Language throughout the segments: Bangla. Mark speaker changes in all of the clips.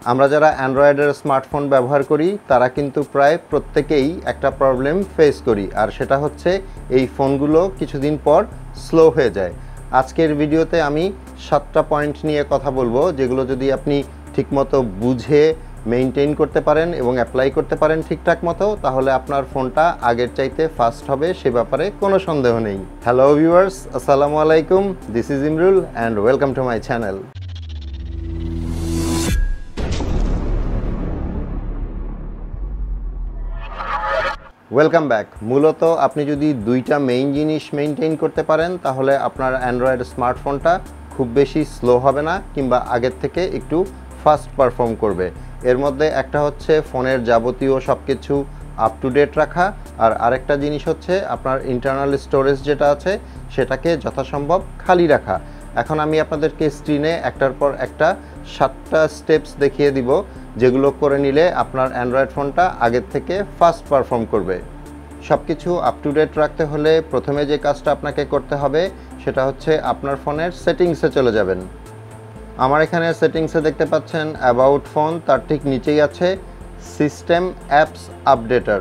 Speaker 1: আমরা যারা অ্যান্ড্রয়েডের স্মার্টফোন ব্যবহার করি তারা কিন্তু প্রায় প্রত্যেকেই একটা প্রবলেম ফেস করি, আর সেটা হচ্ছে এই ফোনগুলো কিছুদিন পর স্লো হয়ে যায়। আজকের ভিডিওতে আমি 7টা পয়েন্ট নিয়ে কথা বলবো, যেগুলো যদি আপনি ঠিকমতো বুঝে মেইনটেইন করতে পারেন এবং অ্যাপ্লাই করতে পারেন ঠিকঠাক মতো, তাহলে আপনার ফোনটা আগের চাইতে ফাস্ট হবে, সে ব্যাপারে কোনো সন্দেহ নেই। হ্যালো ভিউয়ার্স, আসসালামু আলাইকুম, this is Imrul and welcome to my channel. Welcome back. মূলত আপনি যদি দুইটা মেইন জিনিস মেইনটেইন করতে পারেন, তাহলে আপনার অ্যান্ড্রয়েড স্মার্টফোনটা খুব বেশি স্লো হবে না, কিংবা আগের থেকে একটু ফাস্ট পারফর্ম করবে। এর মধ্যে একটা হচ্ছে ফোনের যাবতীয় সব কিছু আপ টু ডেট রাখা, আর আরেকটা জিনিস হচ্ছে আপনার ইন্টারনাল স্টোরেজ যেটা আছে সেটাকে যথাসম্ভব খালি রাখা। এখন আমি আপনাদেরকে স্ক্রিনে একটার পর একটা 7টা স্টেপস দেখিয়ে দিব, যেগুলো করে নিলে আপনার অ্যান্ড্রয়েড ফোনটা আগের থেকে ফাস্ট পারফর্ম করবে। সব কিছু আপ টু ডেট রাখতে হলে প্রথমে যে কাজটা আপনাকে করতে হবে সেটা হচ্ছে আপনার ফোনের সেটিংসে চলে যাবেন। আমার এখানে সেটিংসে দেখতে পাচ্ছেন অ্যাবাউট ফোন, তার ঠিক নিচেই আছে সিস্টেম অ্যাপস আপডেটার।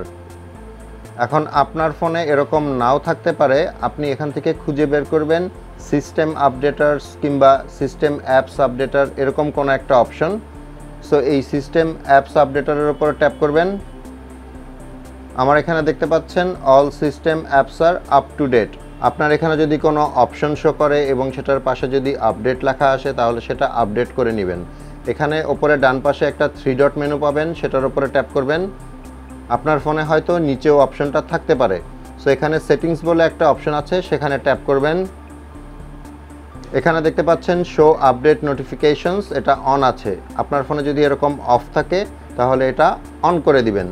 Speaker 1: এখন আপনার ফোনে এরকম নাও থাকতে পারে, আপনি এখান থেকে খুঁজে বের করবেন সিস্টেম আপডেটার্স কিংবা সিস্টেম অ্যাপস আপডেটার, এরকম কোনো একটা অপশন। সো এই সিস্টেম অ্যাপস আপডেটারের উপর ট্যাপ করবেন। আমার এখানে দেখতে পাচ্ছেন all system apps are up to date. আপনার এখানে যদি কোনো অপশন শো করে এবং সেটার পাশে যদি আপডেট লেখা আসে, তাহলে সেটা আপডেট করে নেবেন। এখানে ওপরে ডান পাশে একটা 3 ডট মেনু পাবেন, সেটার উপরে ট্যাপ করবেন। আপনার ফোনে হয়তো নিচেও অপশনটা থাকতে পারে। সো এখানে সেটিংস বলে একটা অপশন আছে, সেখানে ট্যাপ করবেন। এখানে দেখতে পাচ্ছেন শো আপডেট নোটিফিকেশনস, এটা অন আছে। আপনার ফোনে যদি এরকম অফ থাকে তাহলে এটা অন করে দিবেন।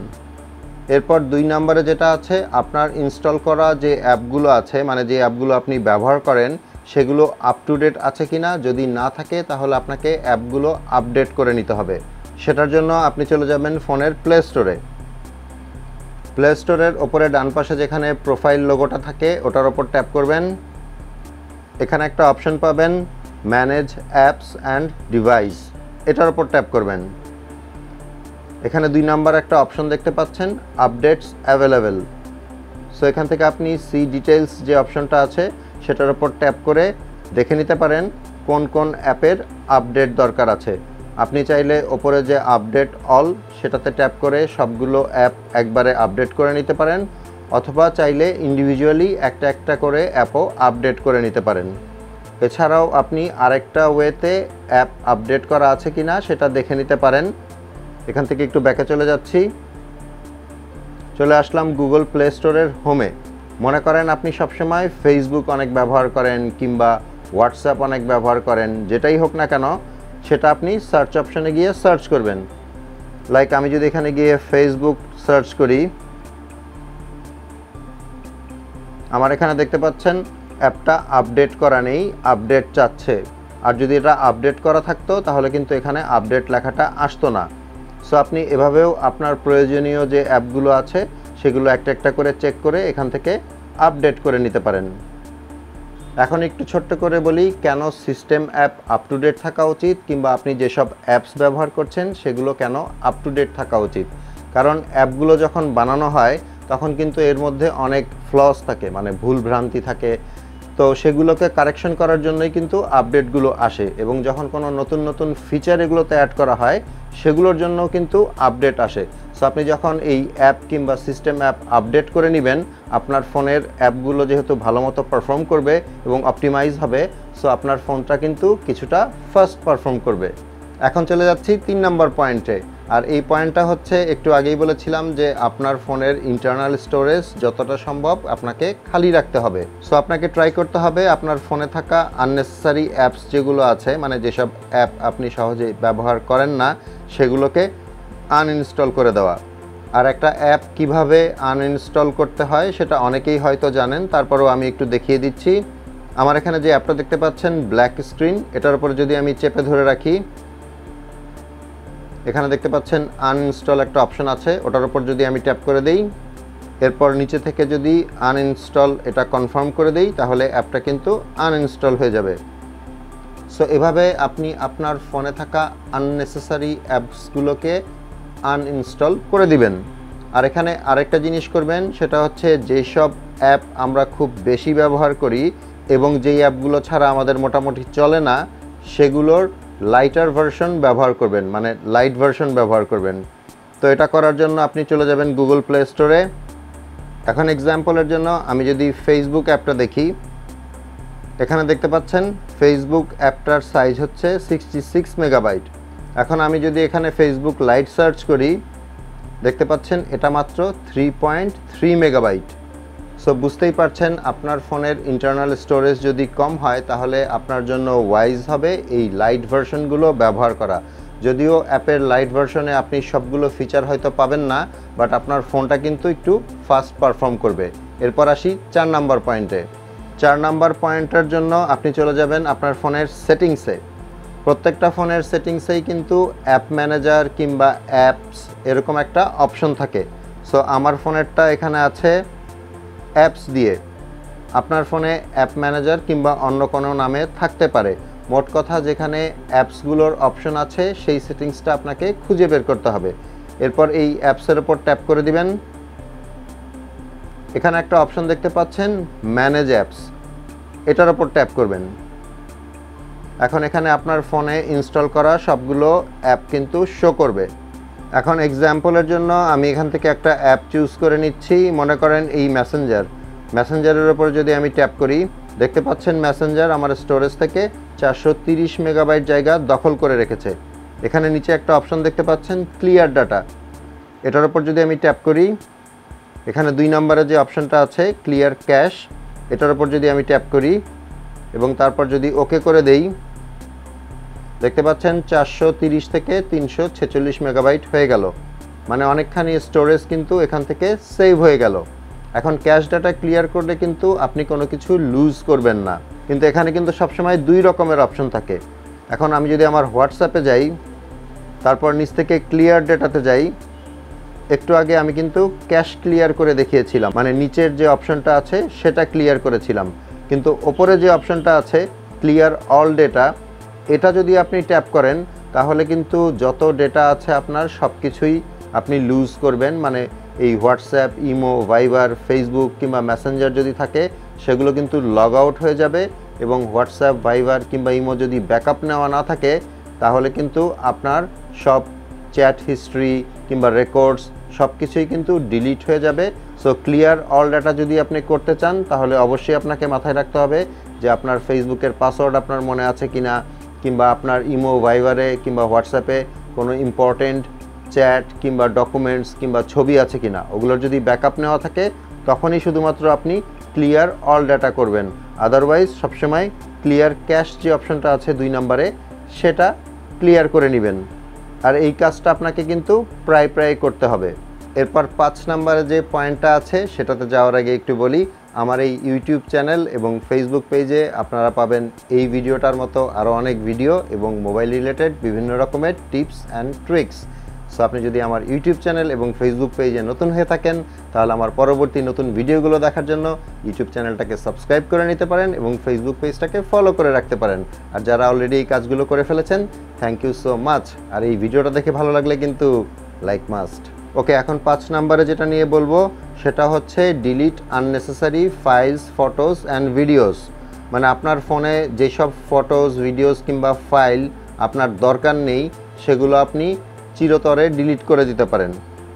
Speaker 1: এরপর 2 নম্বরে যেটা আছে, আপনার ইনস্টল করা যে অ্যাপগুলো আছে, মানে যে অ্যাপগুলো আপনি ব্যবহার করেন সেগুলো আপ টু ডেট আছে কিনা। যদি না থাকে তাহলে আপনাকে অ্যাপগুলো আপডেট করে নিতে হবে। সেটার জন্য আপনি চলে যাবেন ফোনের প্লে স্টোরে। প্লে স্টোরের ওপরে ডান পাশে যেখানে প্রোফাইল লোগোটা থাকে ওটার ওপর ট্যাপ করবেন। এখানে একটা অপশন পাবেন ম্যানেজ অ্যাপস অ্যান্ড ডিভাইস, এটার ওপর ট্যাপ করবেন। এখানে 2 নাম্বার একটা অপশন দেখতে পাচ্ছেন আপডেটস অ্যাভেলেবেল। সো এখান থেকে আপনি সি ডিটেলস যে অপশনটা আছে সেটার ওপর ট্যাপ করে দেখে নিতে পারেন কোন কোন অ্যাপের আপডেট দরকার আছে। আপনি চাইলে ওপরে যে আপডেট অল সেটাতে ট্যাপ করে সবগুলো অ্যাপ একবারে আপডেট করে নিতে পারেন, অথবা চাইলে ইন্ডিভিজুয়ালি একটা একটা করে অ্যাপও আপডেট করে নিতে পারেন। এছাড়াও আপনি আরেকটা ওয়েতে অ্যাপ আপডেট করা আছে কিনা সেটা দেখে নিতে পারেন। এখান থেকে একটু ব্যাকে চলে যাচ্ছি, চলে আসলাম গুগল প্লে স্টোরের হোমে। মনে করেন আপনি সবসময় ফেসবুক অনেক ব্যবহার করেন কিংবা হোয়াটসঅ্যাপ অনেক ব্যবহার করেন, যেটাই হোক না কেন সেটা আপনি সার্চ অপশনে গিয়ে সার্চ করবেন। লাইক আমি যদি এখানে গিয়ে ফেসবুক সার্চ করি, আমার এখানে দেখতে পাচ্ছেন অ্যাপটা আপডেট করা নেই, আপডেট চাচ্ছে। আর যদি এটা আপডেট করা থাকতো তাহলে কিন্তু এখানে আপডেট লেখাটা আসতো না। সো আপনি এভাবেও আপনার প্রয়োজনীয় যে অ্যাপগুলো আছে সেগুলো একটা একটা করে চেক করে এখান থেকে আপডেট করে নিতে পারেন। এখন একটু ছোট্ট করে বলি কেন system app up to date থাকা উচিত, কিংবা আপনি যেসব অ্যাপস ব্যবহার করছেন সেগুলো কেন আপ টু ডেট থাকা উচিত। কারণ অ্যাপগুলো যখন বানানো হয় তখন কিন্তু এর মধ্যে অনেক ফ্লস থাকে, মানে ভুল ভ্রান্তি থাকে। তো সেগুলোকে কারেকশন করার জন্যই কিন্তু আপডেটগুলো আসে, এবং যখন কোনো নতুন নতুন ফিচার এগুলোতে অ্যাড করা হয় সেগুলোর জন্য কিন্তু আপডেট আসে। সো আপনি যখন এই অ্যাপ কিংবা সিস্টেম অ্যাপ আপডেট করে নেবেন, আপনার ফোনের অ্যাপগুলো যেহেতু ভালো মতো পারফর্ম করবে এবং অপটিমাইজ হবে, সো আপনার ফোনটা কিন্তু কিছুটা ফাস্ট পারফর্ম করবে। এখন চলে যাচ্ছি 3 নম্বর পয়েন্টে। আর এই পয়েন্টটা হচ্ছে একটু আগেই বলেছিলাম যে আপনার ফোনের ইন্টারনাল স্টোরেজ যতটা সম্ভব আপনাকে খালি রাখতে হবে। সো আপনাকে ট্রাই করতে হবে আপনার ফোনে থাকা আননেসেসারি অ্যাপস যেগুলো আছে, মানে যেসব অ্যাপ আপনি সহজে ব্যবহার করেন না সেগুলোকে আনইনস্টল করে দেওয়া। আর একটা অ্যাপ কিভাবে আনইনস্টল করতে হয় সেটা অনেকেই হয়তো জানেন, তারপরেও আমি একটু দেখিয়ে দিচ্ছি। আমার এখানে যে অ্যাপটা দেখতে পাচ্ছেন ব্ল্যাক স্ক্রিন, এটার উপর যদি আমি চেপে ধরে রাখি, এখানে দেখতে পাচ্ছেন আনইনস্টল একটা অপশন আছে, ওটার উপর যদি আমি ট্যাপ করে দেই, এরপর নিচে থেকে যদি আনইনস্টল এটা কনফার্ম করে দেই, তাহলে অ্যাপটা কিন্তু আনইনস্টল হয়ে যাবে। সো এভাবে আপনি আপনার ফোনে থাকা আননেসেসারি অ্যাপসগুলোকে আনইনস্টল করে দিবেন। আর এখানে আরেকটা জিনিস করবেন, সেটা হচ্ছে যেসব অ্যাপ আমরা খুব বেশি ব্যবহার করি এবং যেই অ্যাপগুলো ছাড়া আমাদের মোটামুটি চলে না, সেগুলোর লাইটার ভার্সন ব্যবহার করবেন, মানে লাইট ভার্সন ব্যবহার করবেন। তো এটা করার জন্য আপনি চলে যাবেন গুগল প্লে স্টোরে। এখন এক্সাম্পলের জন্য আমি যদি ফেসবুক অ্যাপটা দেখি, এখানে দেখতে পাচ্ছেন ফেসবুক অ্যাপটার সাইজ হচ্ছে 66 মেগাবাইট। এখন আমি যদি এখানে ফেসবুক লাইট সার্চ করি, দেখতে পাচ্ছেন এটা মাত্র 3.3 মেগাবাইট। সো বুঝতেই পারছেন আপনার ফোনের ইন্টারনাল স্টোরেজ যদি কম হয় তাহলে আপনার জন্য ওয়াইজ হবে এই লাইট ভার্সনগুলো ব্যবহার করা। যদিও অ্যাপের লাইট ভার্সনে আপনি সবগুলো ফিচার হয়তো পাবেন না, বাট আপনার ফোনটা কিন্তু একটু ফাস্ট পারফর্ম করবে। এরপর আসি 4 নাম্বার পয়েন্টে। 4 নাম্বার পয়েন্টের জন্য আপনি চলে যাবেন আপনার ফোনের সেটিংসে। প্রত্যেকটা ফোনের সেটিংসেই কিন্তু অ্যাপ ম্যানেজার কিংবা অ্যাপস এরকম একটা অপশন থাকে। সো আমার ফোনেরটা এখানে আছে অ্যাপস দিয়ে। আপনার ফোনে অ্যাপ ম্যানেজার কিংবা অন্য কোনো নামে থাকতে পারে। মোট কথা যেখানে অ্যাপসগুলোর অপশন আছে সেই সেটিংসটা আপনাকে খুঁজে বের করতে হবে। এরপর এই অ্যাপসের উপর ট্যাপ করে দিবেন। এখানে একটা অপশন দেখতে পাচ্ছেন ম্যানেজ অ্যাপস, এটার উপর ট্যাপ করবেন। এখন এখানে আপনার ফোনে ইনস্টল করা সবগুলো অ্যাপ কিন্তু শো করবে। এখন এক্সাম্পলের জন্য আমি এখান থেকে একটা অ্যাপ চুজ করে নিচ্ছি। মনে করেন এই মেসেঞ্জারের উপর যদি আমি ট্যাপ করি, দেখতে পাচ্ছেন মেসেঞ্জার আমার স্টোরেজ থেকে 430 মেগাবাইট জায়গা দখল করে রেখেছে। এখানে নিচে একটা অপশন দেখতে পাচ্ছেন ক্লিয়ার ডাটা, এটার উপর যদি আমি ট্যাপ করি, এখানে 2 নম্বরে যে অপশনটা আছে ক্লিয়ার ক্যাশ, এটার উপর যদি আমি ট্যাপ করি এবং তারপর যদি ওকে করে দেই, দেখতে পাচ্ছেন 430 থেকে 346 মেগাবাইট হয়ে গেল। মানে অনেকখানি স্টোরেজ কিন্তু এখান থেকে সেভ হয়ে গেল। এখন ক্যাশ ডাটা ক্লিয়ার করলে কিন্তু আপনি কোনো কিছু লুজ করবেন না, কিন্তু এখানে কিন্তু সবসময় 2 রকমের অপশন থাকে। এখন আমি যদি আমার হোয়াটসঅ্যাপে যাই, তারপর নিচ থেকে ক্লিয়ার ডেটাতে যাই, একটু আগে আমি কিন্তু ক্যাশ ক্লিয়ার করে দেখিয়েছিলাম, মানে নিচের যে অপশনটা আছে সেটা ক্লিয়ার করেছিলাম, কিন্তু ওপরে যে অপশনটা আছে ক্লিয়ার অল ডেটা, এটা যদি আপনি ট্যাপ করেন তাহলে কিন্তু যত ডেটা আছে আপনার সব কিছুই আপনি লুজ করবেন। মানে এই হোয়াটসঅ্যাপ, ইমো, ভাইবার, ফেসবুক কিংবা মেসেঞ্জার যদি থাকে সেগুলো কিন্তু লগ আউট হয়ে যাবে, এবং হোয়াটসঅ্যাপ, ভাইবার কিংবা ইমো যদি ব্যাকআপ নেওয়া না থাকে তাহলে কিন্তু আপনার সব চ্যাট হিস্ট্রি কিংবা রেকর্ডস সব কিছুই কিন্তু ডিলিট হয়ে যাবে। সো ক্লিয়ার অল ডাটা যদি আপনি করতে চান তাহলে অবশ্যই আপনাকে মাথায় রাখতে হবে যে আপনার ফেসবুকের পাসওয়ার্ড আপনার মনে আছে কিনা, কিংবা আপনার ইমো, ভাইবারে কিংবা হোয়াটসঅ্যাপে কোনো ইম্পর্টেন্ট চ্যাট কিংবা ডকুমেন্টস কিংবা ছবি আছে কিনা, ওগুলোর যদি ব্যাকআপ নেওয়া থাকে তখনই শুধুমাত্র আপনি ক্লিয়ার অল ডাটা করবেন। আদারওয়াইজ সবসময় ক্লিয়ার ক্যাশ যে অপশনটা আছে 2 নম্বরে সেটা ক্লিয়ার করে নেবেন। আর এই কাজটা আপনাকে কিন্তু প্রায় করতে হবে। এরপর 5 নম্বরে যে পয়েন্টটা আছে সেটাতে যাওয়ার আগে একটু বলি, আমার এই ইউটিউব চ্যানেল এবং ফেসবুক পেজে আপনারা পাবেন এই ভিডিওটার মতো আরও অনেক ভিডিও এবং মোবাইল রিলেটেড বিভিন্ন রকমের টিপস অ্যান্ড ট্রিক্স। সো আপনি যদি আমার ইউটিউব চ্যানেল এবং ফেসবুক পেজে নতুন হয়ে থাকেন তাহলে আমার পরবর্তী নতুন ভিডিওগুলো দেখার জন্য ইউটিউব চ্যানেলটাকে সাবস্ক্রাইব করে নিতে পারেন এবং ফেসবুক পেজটাকে ফলো করে রাখতে পারেন। আর যারা অলরেডি এই কাজগুলো করে ফেলেছেন, থ্যাংক ইউ সো মাচ। আর এই ভিডিওটা দেখে ভালো লাগলে কিন্তু লাইক মাস্ট। ওকে, এখন 5 নম্বরে যেটা নিয়ে বলবো সেটা হচ্ছে delete unnecessary files, photos and videos. মানে আপনার ফোনে যেসব ফটোস, ভিডিওস কিংবা ফাইল আপনার দরকার নেই সেগুলো আপনি চিরতরে ডিলিট করে দিতে পারেন।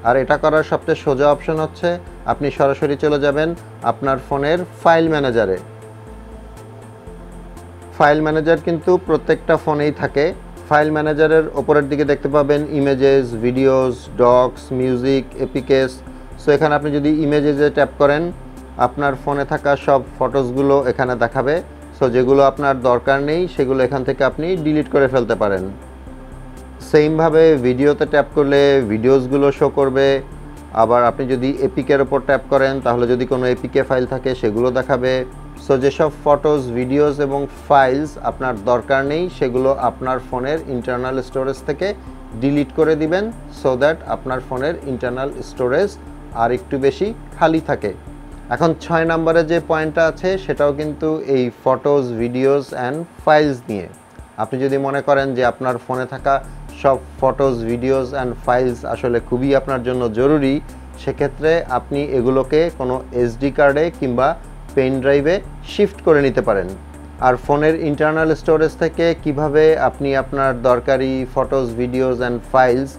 Speaker 1: আর এটা করার সবচেয়ে সোজা অপশন হচ্ছে আপনি সরাসরি চলে যাবেন আপনার ফোনের ফাইল ম্যানেজারে। ফাইল ম্যানেজার কিন্তু প্রত্যেকটা ফোনেই থাকে। ফাইল ম্যানেজারের ওপরের দিকে দেখতে পাবেন images, videos, docs, music, APKs. So এখানে আপনি যদি ইমেজেসে ট্যাপ করেন আপনার ফোনে থাকা সব ফটোসগুলো এখানে দেখাবে। সো যেগুলো আপনার দরকার নেই সেগুলো এখান থেকে আপনি ডিলিট করে ফেলতে পারেন। সেমভাবে ভিডিওতে ট্যাপ করলে ভিডিওসগুলো শো করবে। আবার আপনি যদি এপিকের ওপর ট্যাপ করেন তাহলে যদি কোনো এপিকে ফাইল থাকে সেগুলো দেখাবে। সো যেসব ফটোস, ভিডিওস এবং ফাইলস আপনার দরকার নেই সেগুলো আপনার ফোনের ইন্টারনাল স্টোরেজ থেকে ডিলিট করে দিবেন, সো দ্যাট আপনার ফোনের ইন্টারনাল স্টোরেজ আর একটু বেশি খালি থাকে। এখন 6 নম্বরে যে পয়েন্টটা আছে সেটাও কিন্তু এই ফটোস, ভিডিওস অ্যান্ড ফাইলস নিয়ে। আপনি যদি মনে করেন যে আপনার ফোনে থাকা সব ফটোজ, ভিডিওস অ্যান্ড ফাইলস আসলে খুবই আপনার জন্য জরুরি, সেক্ষেত্রে আপনি এগুলোকে কোনো এসডি কার্ডে কিংবা পেন ড্রাইভে শিফট করে নিতে পারেন। আর ফোনের ইন্টারনাল স্টোরেজ থেকে কিভাবে আপনি আপনার দরকারি photos, videos and files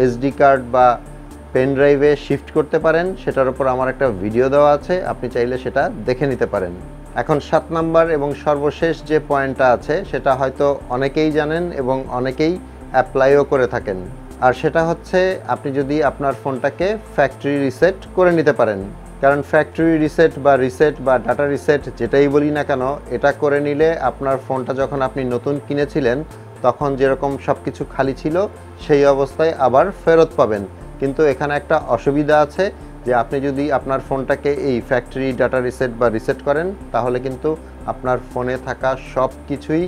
Speaker 1: SD card বা পেন ড্রাইভে শিফট করতে পারেন সেটার উপর আমার একটা ভিডিও দেওয়া আছে, আপনি চাইলে সেটা দেখে নিতে পারেন। এখন 7 নাম্বার এবং সর্বশেষ যে পয়েন্টটা আছে সেটা হয়তো অনেকেই জানেন এবং অনেকেই অ্যাপ্লাইও করে থাকেন, আর সেটা হচ্ছে আপনি যদি আপনার ফোনটাকে ফ্যাক্টরি রিসেট করে নিতে পারেন। কারণ ফ্যাক্টরি রিসেট বা ডাটা রিসেট যেটাই বলি না কেন, এটা করে নিলে আপনার ফোনটা যখন আপনি নতুন কিনেছিলেন তখন যেরকম সব কিছু খালি ছিল সেই অবস্থায় আবার ফেরত পাবেন। কিন্তু এখানে একটা অসুবিধা আছে যে আপনি যদি আপনার ফোনটাকে এই ফ্যাক্টরি ডাটা রিসেট বা রিসেট করেন তাহলে কিন্তু আপনার ফোনে থাকা সব কিছুই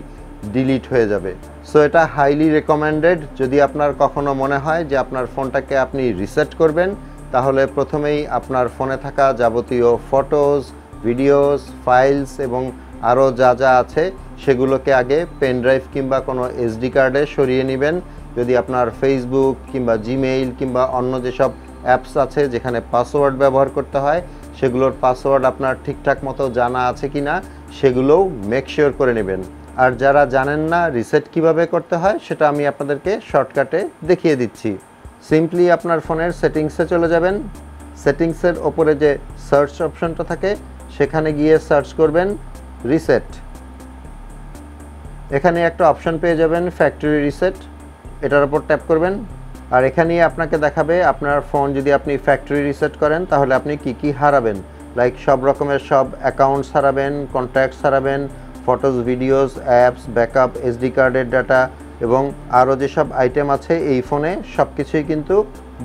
Speaker 1: ডিলিট হয়ে যাবে। সো এটা হাইলি রেকমেন্ডেড। যদি আপনার কখনো মনে হয় যে আপনার ফোনটাকে আপনি রিসেট করবেন, তাহলে প্রথমেই আপনার ফোনে থাকা যাবতীয় ফটোজ, ভিডিওস, ফাইলস এবং আরও যা যা আছে সেগুলোকে আগে পেন ড্রাইভ কিংবা কোনো এসডি কার্ডে সরিয়ে নেবেন। যদি আপনার ফেসবুক কিংবা জিমেইল কিংবা অন্য যেসব অ্যাপস আছে যেখানে পাসওয়ার্ড ব্যবহার করতে হয় সেগুলোর পাসওয়ার্ড আপনার ঠিকঠাক মতো জানা আছে কি না সেগুলোও মেক শিওর করে নেবেন। আর যারা জানেন না রিসেট কিভাবে করতে হয় সেটা আমি আপনাদেরকে শর্টকাটে দেখিয়ে দিচ্ছি। সিম্পলি আপনার ফোনের সেটিংসে চলে যাবেন। সেটিংসের ওপরে যে সার্চ অপশনটা থাকে সেখানে গিয়ে সার্চ করবেন রিসেট। এখানে একটা অপশন পেয়ে যাবেন ফ্যাক্টরি রিসেট, এটার উপর ট্যাপ করবেন। আর এখানেই আপনাকে দেখাবে আপনার ফোন যদি আপনি ফ্যাক্টরি রিসেট করেন তাহলে আপনি কি কি হারাবেন। লাইক সব রকমের সব অ্যাকাউন্টস হারাবেন, কন্ট্যাক্টস হারাবেন, photos, videos, apps, backup, SD কার্ডের ডাটা এবং আরও যেসব আইটেম আছে এই ফোনে সব কিছুই কিন্তু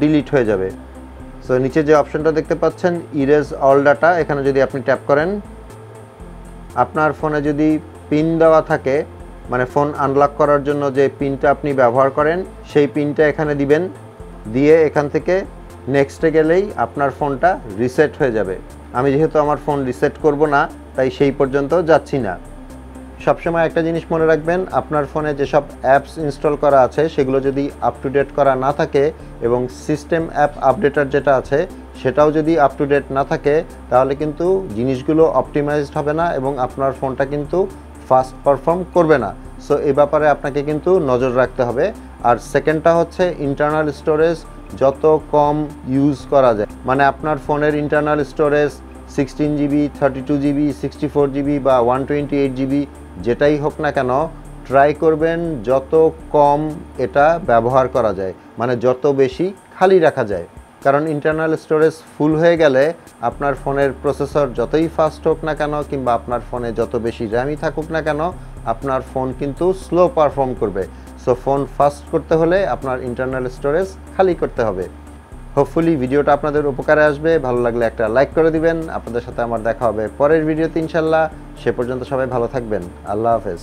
Speaker 1: ডিলিট হয়ে যাবে। সো নিচে যে অপশনটা দেখতে পাচ্ছেন ইরেজ অল ডাটা, এখানে যদি আপনি ট্যাপ করেন, আপনার ফোনে যদি পিন দেওয়া থাকে মানে ফোন আনলক করার জন্য যে পিনটা আপনি ব্যবহার করেন সেই পিনটা এখানে দিবেন। দিয়ে এখান থেকে নেক্সটে গেলেই আপনার ফোনটা রিসেট হয়ে যাবে। আমি যেহেতু আমার ফোন রিসেট করব না তাই সেই পর্যন্ত যাচ্ছি না। সবসময় একটা জিনিস মনে রাখবেন, আপনার ফোনে যেসব অ্যাপস ইনস্টল করা আছে সেগুলো যদি আপ টু ডেট করা না থাকে এবং সিস্টেম অ্যাপ আপডেটার যেটা আছে সেটাও যদি আপ টু ডেট না থাকে তাহলে কিন্তু জিনিসগুলো অপটিমাইজড হবে না এবং আপনার ফোনটা কিন্তু ফাস্ট পারফর্ম করবে না। সো এই ব্যাপারে আপনাকে কিন্তু নজর রাখতে হবে। আর সেকেন্ডটা হচ্ছে ইন্টারনাল স্টোরেজ যত কম ইউজ করা যায়, মানে আপনার ফোনের internal storage 16 GB, 32 GB, 64 GB বা 128 জিবি যেটাই হোক না কেন, ট্রাই করবেন যত কম এটা ব্যবহার করা যায়, মানে যত বেশি খালি রাখা যায়। কারণ ইন্টারনাল স্টোরেজ ফুল হয়ে গেলে আপনার ফোনের প্রসেসর যতই ফাস্ট হোক না কেন কিংবা আপনার ফোনে যত বেশি র্যামই থাকুক না কেন আপনার ফোন কিন্তু স্লো পারফর্ম করবে। সো ফোন ফাস্ট করতে হলে আপনার ইন্টারনাল স্টোরেজ খালি করতে হবে। হোপফুলি ভিডিওটা আপনাদের উপকারে আসবে। ভালো লাগলে একটা লাইক করে দিবেন। আপনাদের সাথে আমার দেখা হবে পরের ভিডিওতে ইনশাল্লাহ। সে পর্যন্ত সবাই ভালো থাকবেন। আল্লাহ হাফেজ।